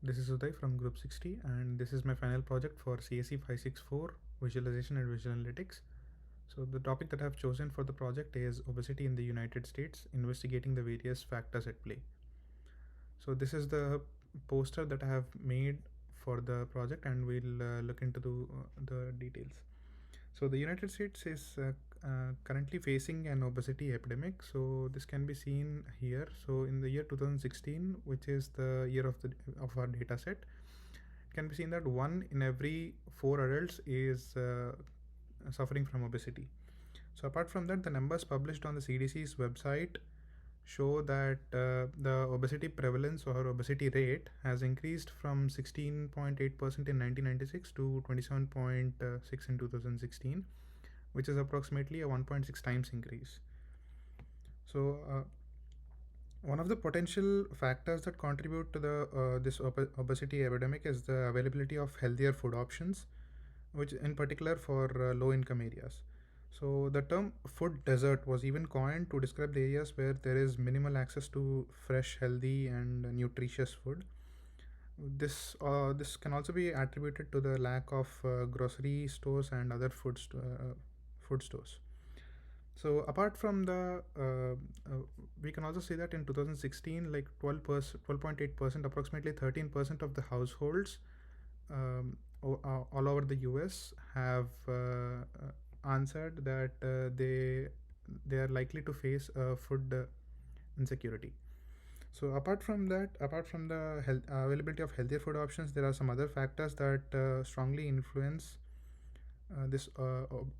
This is Uday from Group 60, and this is my final project for CSE 564 Visualization and Visual Analytics. So, the topic that I've chosen for the project is obesity in the United States, investigating the various factors at play. So, this is the poster that I have made for the project, and we'll look into the details. So, the United States is currently facing an obesity epidemic. So, this can be seen here. So, in the year 2016, which is the year of our data set, it can be seen that 1 in every 4 adults is suffering from obesity. So, apart from that, the numbers published on the CDC's website show that the obesity prevalence or obesity rate has increased from 16.8% in 1996 to 27.6 in 2016, which is approximately a 1.6 times increase. So, one of the potential factors that contribute to the this obesity epidemic is the availability of healthier food options, which in particular for low-income areas. So the term food desert was even coined to describe the areas where there is minimal access to fresh, healthy, and nutritious food. This can also be attributed to the lack of grocery stores and other food stores. So apart from we can also say that in 2016, like 12.8%, approximately 13% of the households all over the US have answered that they are likely to face food insecurity. So apart from the availability of healthier food options, there are some other factors that strongly influence this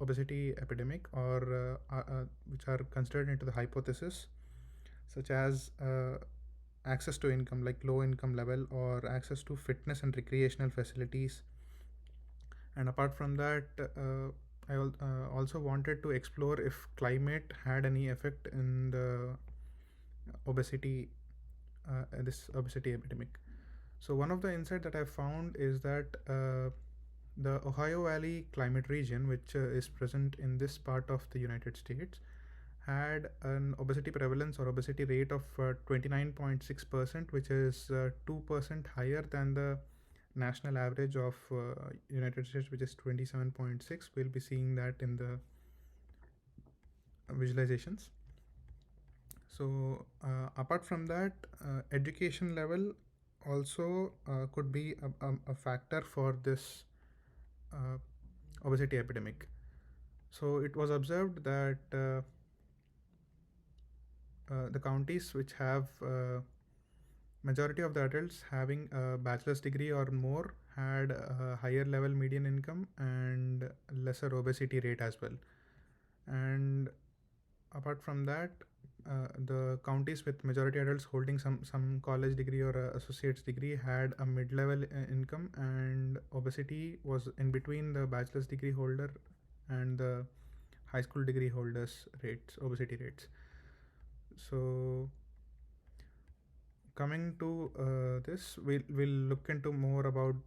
obesity epidemic, or which are considered into the hypothesis, such as access to income, like low income level, or access to fitness and recreational facilities. And apart from that, I also wanted to explore if climate had any effect in the obesity, this obesity epidemic. So one of the insights that I found is that the Ohio Valley climate region, which is present in this part of the United States, had an obesity prevalence or obesity rate of 29.6%, which is 2% higher than the national average of United States, which is 27.6. We'll be seeing that in the visualizations. So apart from that, education level also could be a factor for this obesity epidemic. So it was observed that the counties which have majority of the adults having a bachelor's degree or more had a higher level median income and lesser obesity rate as well. And apart from that, the counties with majority adults holding some college degree or associate's degree had a mid-level income, and obesity was in between the bachelor's degree holder and the high school degree holders rates, obesity rates. So coming to this, we'll look into more about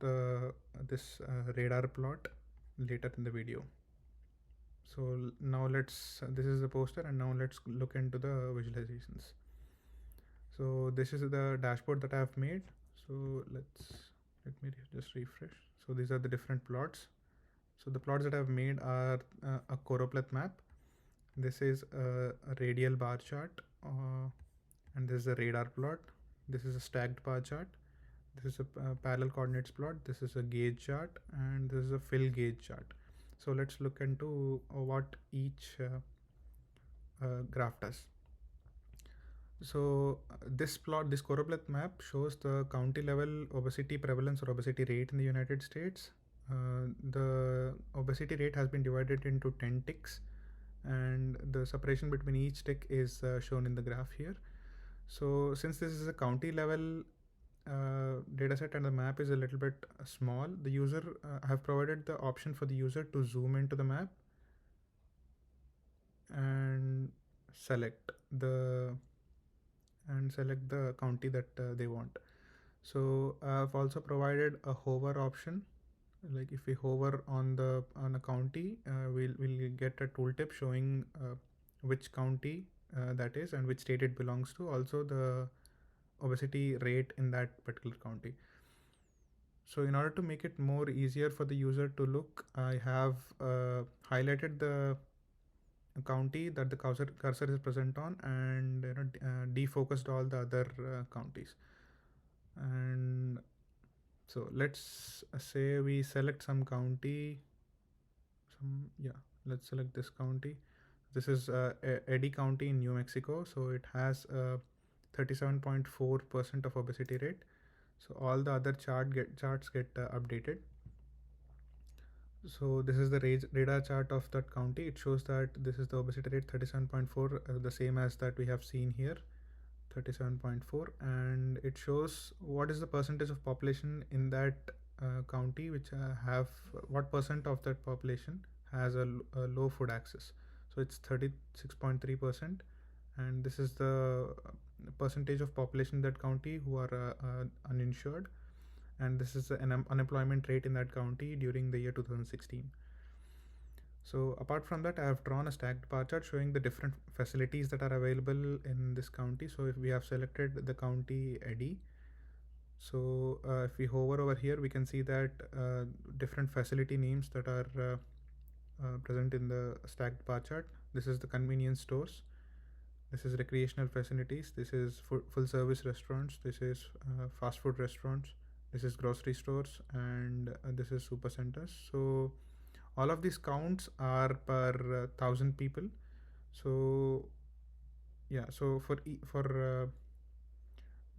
this radar plot later in the video. So now this is the poster, and now let's look into the visualizations. So this is the dashboard that I have made. So let me just refresh. So these are the different plots. So the plots that I've made are a choropleth map. This is a radial bar chart, and this is a radar plot. This is a stacked bar chart. This is a parallel coordinates plot. This is a gauge chart, and this is a fill gauge chart. So let's look into what each graph does. So this choropleth map shows the county level obesity prevalence or obesity rate in the United States. The obesity rate has been divided into 10 ticks, and the separation between each tick is shown in the graph here. So since this is a county level dataset and the map is a little bit small, the user I have provided the option for the user to zoom into the map and select the county that they want. So I've also provided a hover option. Like if we hover on a county, we'll get a tooltip showing which county that is and which state it belongs to. Also the obesity rate in that particular county. So in order to make it more easier for the user to look, I have highlighted the county that the cursor is present on, and defocused all the other counties. And so let's say we select some county, yeah, let's select this county. This is Eddy County in New Mexico. So it has 37.4% of obesity rate. So all the other charts get updated. So this is the radar chart of that county. It shows that this is the obesity rate 37.4, the same as that we have seen here, 37.4, and it shows what is the percentage of population in that county which have what percent of that population has a low food access. So it's 36.3%, and this is the percentage of population in that county who are uninsured, and this is the unemployment rate in that county during the year 2016. So apart from that, I have drawn a stacked bar chart showing the different facilities that are available in this county. So if we have selected the county Eddy, so if we hover over here, we can see that different facility names that are present in the stacked bar chart. This is the convenience stores. This is recreational facilities. This is full service restaurants. This is fast food restaurants. This is grocery stores, and this is super centers. So all of these counts are per 1,000 people. So yeah, so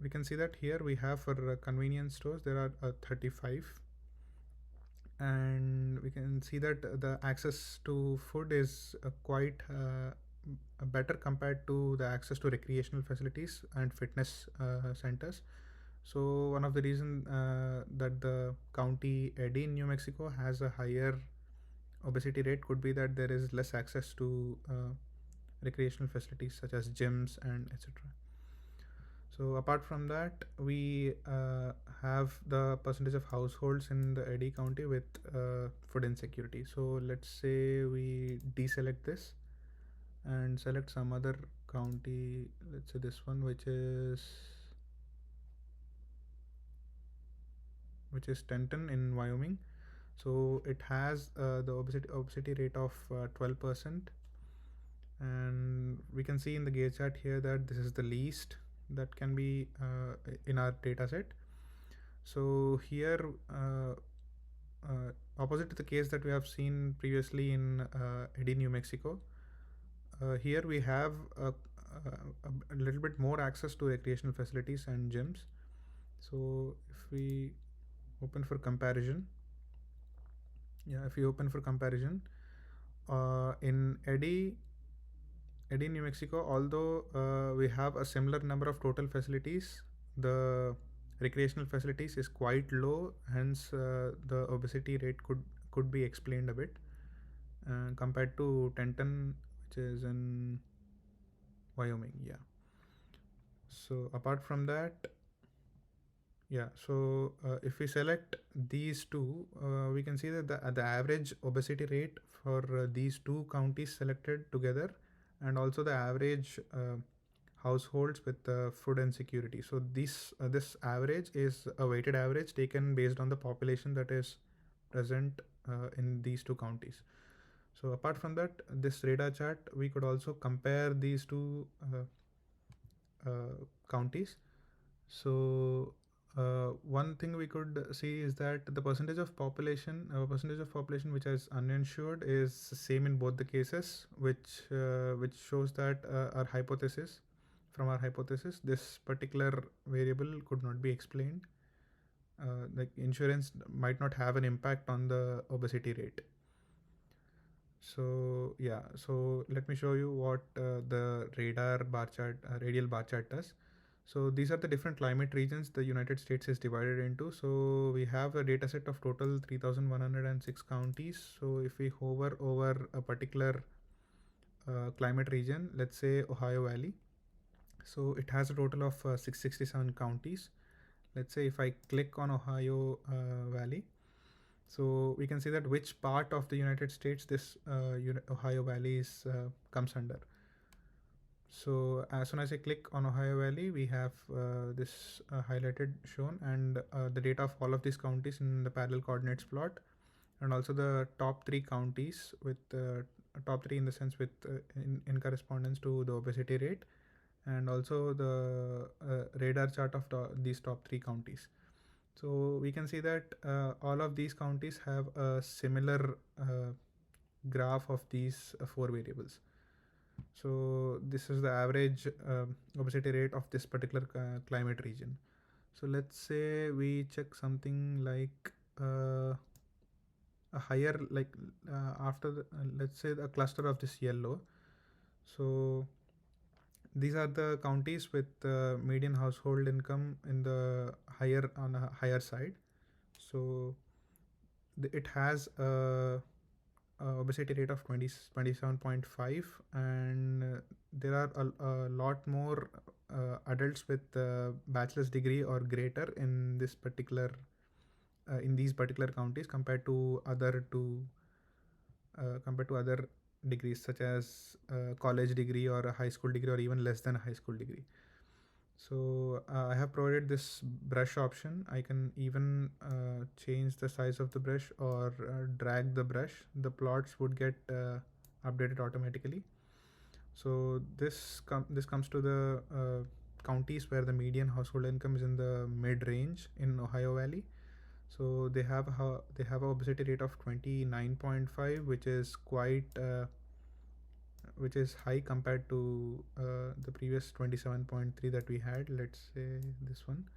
we can see that here we have for convenience stores there are 35, and we can see that the access to food is quite better compared to the access to recreational facilities and fitness centers. So one of the reason that the county Eddy in New Mexico has a higher obesity rate could be that there is less access to recreational facilities such as gyms and etc. So apart from that, we have the percentage of households in the Eddy County with food insecurity. So let's say we deselect this and select some other county. Let's say this one, which is Denton in Wyoming. So it has the obesity rate of 12%, and we can see in the gauge chart here that this is the least that can be in our data set. So here opposite to the case that we have seen previously in Eddy, New Mexico, here we have a little bit more access to recreational facilities and gyms. So if we open for comparison, if you open for comparison, in Eddy, New Mexico, although we have a similar number of total facilities, the recreational facilities is quite low. Hence, the obesity rate could be explained a bit compared to Denton, which is in Wyoming. Yeah. So apart from that, so if we select these two, we can see that the average obesity rate for these two counties selected together, and also the average households with food insecurity. So this average is a weighted average taken based on the population that is present in these two counties. So apart from that, this radar chart, we could also compare these two counties. So one thing we could see is that the percentage of population which is uninsured is same in both the cases, which shows that from our hypothesis, this particular variable could not be explained. Like insurance might not have an impact on the obesity rate. So so let me show you what the radial bar chart does. So these are the different climate regions the United States is divided into. So we have a data set of total 3,106 counties. So if we hover over a particular climate region, let's say Ohio Valley, so it has a total of 667 counties. Let's say if I click on Ohio Valley, so we can see that which part of the United States this Ohio Valley comes under. So as soon as I click on Ohio Valley, we have this highlighted shown, and the data of all of these counties in the parallel coordinates plot, and also the top three counties with top three in the sense with in correspondence to the obesity rate, and also the radar chart of these top three counties. So we can see that all of these counties have a similar graph of these four variables. So this is the average obesity rate of this particular climate region. So let's say we check something like a higher, like after the, let's say a cluster of this yellow. So these are the counties with median household income in the higher, on a higher side. So it has a obesity rate of 27.5, and there are a lot more adults with bachelor's degree or greater in this particular in these particular counties compared to other degrees, such as college degree or a high school degree or even less than a high school degree. So I have provided this brush option. I can even change the size of the brush or drag the brush. The plots would get updated automatically. So this comes to the counties where the median household income is in the mid range in Ohio Valley. So they have a obesity rate of 29.5, which is high compared to the previous 27.3 that we had. Let's say this one.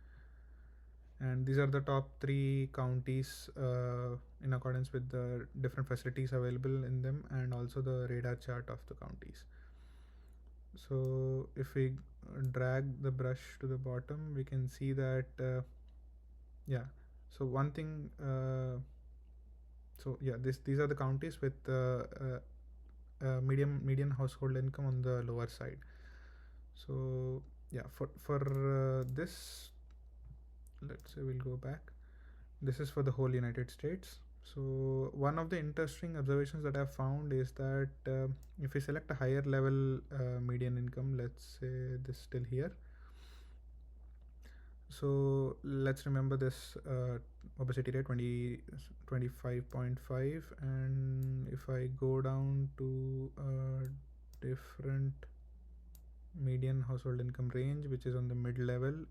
And these are the top three counties in accordance with the different facilities available in them, and also the radar chart of the counties. So if we drag the brush to the bottom, we can see that yeah. So one thing. So yeah, these are the counties with median household income on the lower side. So yeah, for this, let's say we'll go back. This is for the whole United States. So one of the interesting observations that I've found is that if we select a higher level median income, let's say this still here. So let's remember this obesity rate 25.5, and if I go down to a different median household income range, which is on the mid level,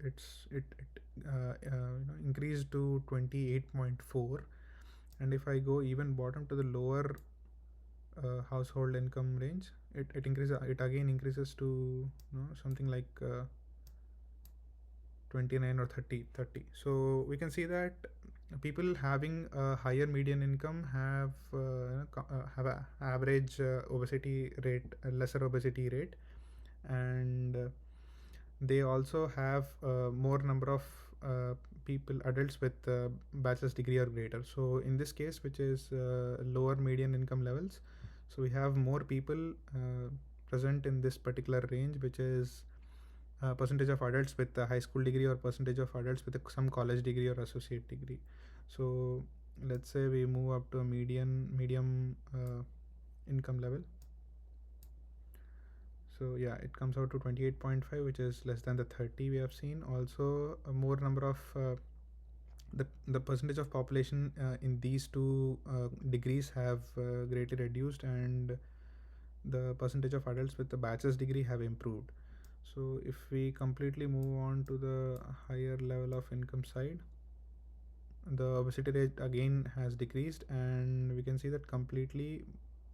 increased to 28.4. And if I go even bottom to the lower household income range, it increases, it again increases to something like 29 or 30. So we can see that people having a higher median income have a average obesity rate, a lesser obesity rate, and they also have more number of people, adults with bachelor's degree or greater. So in this case, which is lower median income levels, so we have more people present in this particular range, which is percentage of adults with a high school degree or percentage of adults with some college degree or associate degree. So let's say we move up to a medium income level. So yeah, it comes out to 28.5, which is less than the 30 we have seen. Also a more number of the percentage of population in these two degrees have greatly reduced, and the percentage of adults with the bachelor's degree have improved. So if we completely move on to the higher level of income side, the obesity rate again has decreased, and we can see that completely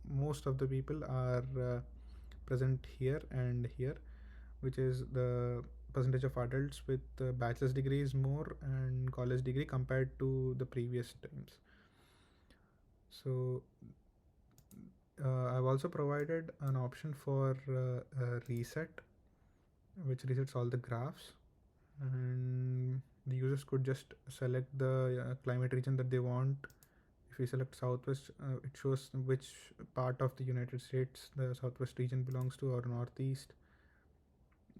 most of the people are present here and here, which is the percentage of adults with bachelor's degree is more and college degree compared to the previous times. So I've also provided an option for reset, which resets all the graphs, and the users could just select the climate region that they want. If we select southwest, it shows which part of the United States the southwest region belongs to, or northeast.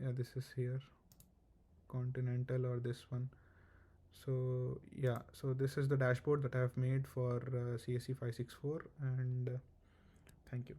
Yeah, this is here, continental, or this one. So yeah, so this is the dashboard that I have made for CSE 564, and thank you.